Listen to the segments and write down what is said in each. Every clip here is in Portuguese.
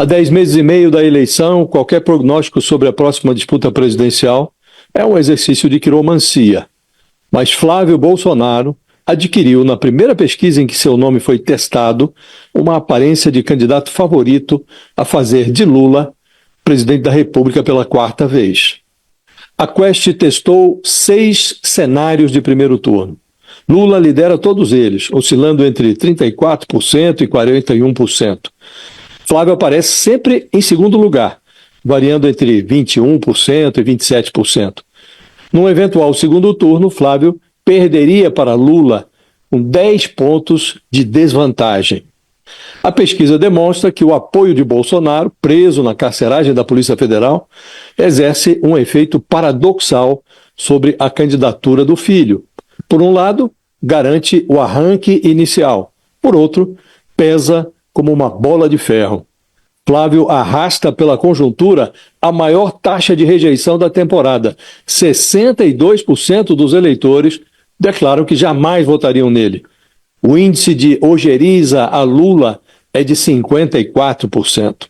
Há 10 meses e meio da eleição, qualquer prognóstico sobre a próxima disputa presidencial é um exercício de quiromancia. Mas Flávio Bolsonaro adquiriu, na primeira pesquisa em que seu nome foi testado, uma aparência de candidato favorito a fazer de Lula presidente da República pela quarta vez. A Quest testou 6 cenários de primeiro turno. Lula lidera todos eles, oscilando entre 34% e 41%. Flávio aparece sempre em segundo lugar, variando entre 21% e 27%. Num eventual segundo turno, Flávio perderia para Lula com 10 pontos de desvantagem. A pesquisa demonstra que o apoio de Bolsonaro, preso na carceragem da Polícia Federal, exerce um efeito paradoxal sobre a candidatura do filho. Por um lado, garante o arranque inicial. Por outro, pesa como uma bola de ferro. Flávio arrasta pela conjuntura a maior taxa de rejeição da temporada. 62% dos eleitores declaram que jamais votariam nele. O índice de ojeriza a Lula é de 54%.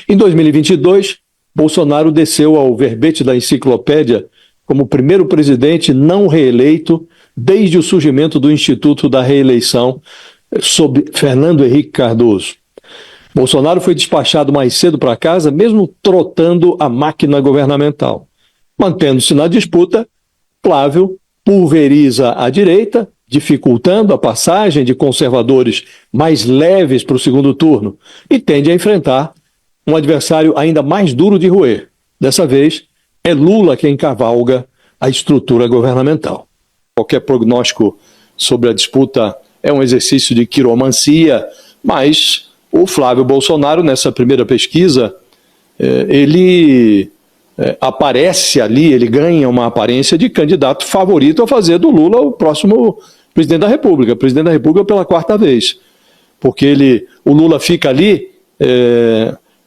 Em 2022, Bolsonaro desceu ao verbete da enciclopédia como o primeiro presidente não reeleito desde o surgimento do Instituto da Reeleição sob Fernando Henrique Cardoso. Bolsonaro foi despachado mais cedo para casa, mesmo trotando a máquina governamental. Mantendo-se na disputa, Flávio pulveriza a direita, dificultando a passagem de conservadores mais leves para o segundo turno, e tende a enfrentar um adversário ainda mais duro de roer. Dessa vez, é Lula quem cavalga a estrutura governamental. Qualquer prognóstico sobre a disputa é um exercício de quiromancia, mas o Flávio Bolsonaro, nessa primeira pesquisa, ele aparece ali, ele ganha uma aparência de candidato favorito a fazer do Lula o próximo presidente da República pela quarta vez. Porque o Lula fica ali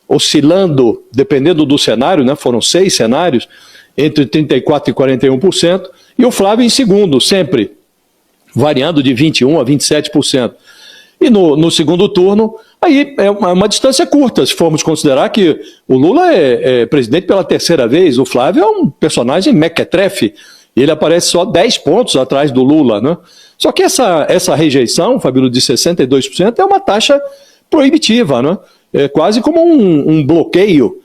oscilando, dependendo do cenário, né, foram 6 cenários, entre 34% e 41%, e o Flávio em segundo, sempre, variando de 21% a 27%. E no segundo turno, aí é uma distância curta, se formos considerar que o Lula é presidente pela terceira vez, o Flávio é um personagem mequetrefe, e ele aparece só 10 pontos atrás do Lula, né? Só que essa rejeição, Fabíola, de 62% é uma taxa proibitiva, né? É quase como um bloqueio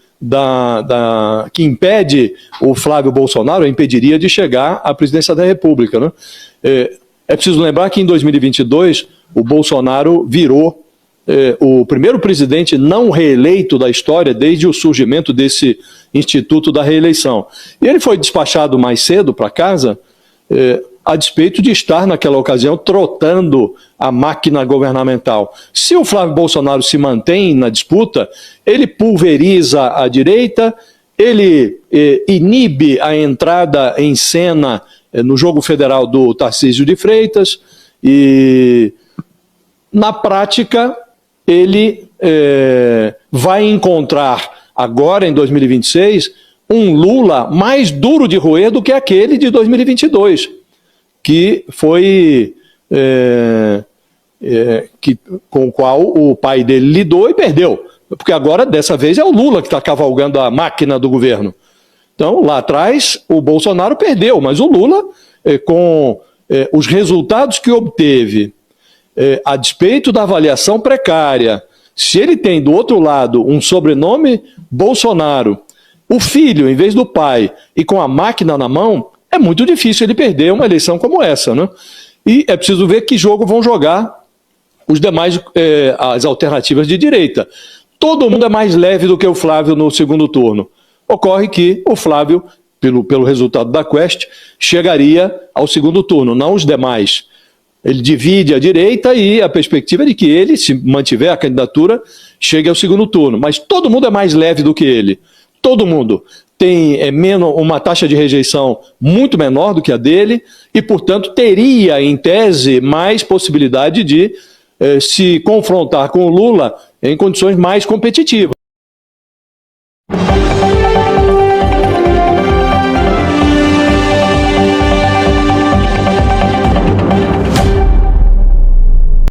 que impede o Flávio Bolsonaro, impediria de chegar à presidência da República, né? É preciso lembrar que em 2022 o Bolsonaro virou o primeiro presidente não reeleito da história desde o surgimento desse Instituto da Reeleição. E ele foi despachado mais cedo para casa, a despeito de estar naquela ocasião trotando a máquina governamental. Se o Flávio Bolsonaro se mantém na disputa, ele pulveriza a direita, ele inibe a entrada em cena no jogo federal do Tarcísio de Freitas e, na prática, ele vai encontrar agora, em 2026, um Lula mais duro de roer do que aquele de 2022, que foi com o qual o pai dele lidou e perdeu. Porque agora, dessa vez, é o Lula que está cavalgando a máquina do governo. Então, lá atrás, o Bolsonaro perdeu, mas o Lula, com os resultados que obteve, a despeito da avaliação precária, se ele tem do outro lado um sobrenome Bolsonaro, o filho em vez do pai e com a máquina na mão, é muito difícil ele perder uma eleição como essa, né? E é preciso ver que jogo vão jogar os demais, as alternativas de direita. Todo mundo é mais leve do que o Flávio no segundo turno. Ocorre que o Flávio, pelo resultado da Quest, chegaria ao segundo turno, não os demais. Ele divide a direita e a perspectiva é de que ele, se mantiver a candidatura, chegue ao segundo turno. Mas todo mundo é mais leve do que ele. Todo mundo tem uma taxa de rejeição muito menor do que a dele e, portanto, teria, em tese, mais possibilidade de se confrontar com o Lula em condições mais competitivas.